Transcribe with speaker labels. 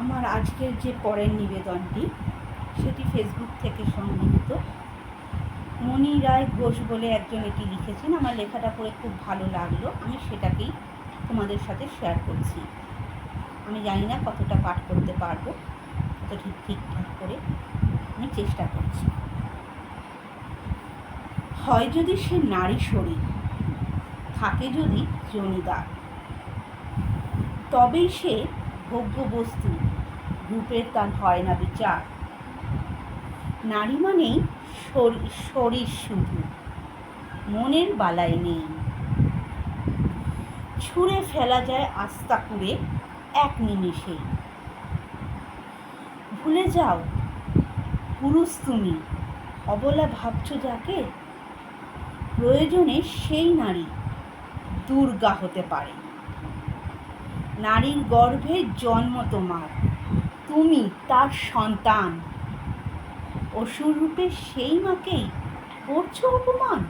Speaker 1: আমার আজকের যে পরের নিবেদনটি সেটি ফেসবুক থেকে সংগৃহীত। মণি রায় ঘোষ বলে একজন এটি লিখেছেন। আমার লেখাটা পড়ে খুব ভালো লাগলো, আমি সেটাকেই তোমাদের সাথে শেয়ার করছি। আমি জানি না কতটা পাঠ করতে পারবো, কত ঠিকঠাক করে আমি চেষ্টা করছি। হয় যদি সে নারী শরীর, থাকে যদি জনিদার, তবেই সে ভোগ্য বস্তু, রূপের তার হয় না বিচার। নারী মানেই শরীর শুধু, মনের বালাই নেই। ছুঁড়ে ফেলা যায় আস্তা কুড়ে এক নিমেষেই। ভুলে যাও পুরুষ তুমি, অবলা ভাবছ যাকে, প্রয়োজনে সেই নারী দুর্গা হতে পারে। নারীর গর্ভে জন্ম তোমার, তুমি তার সন্তান। অসুর রূপে সেই মাকেই করছো অপমান।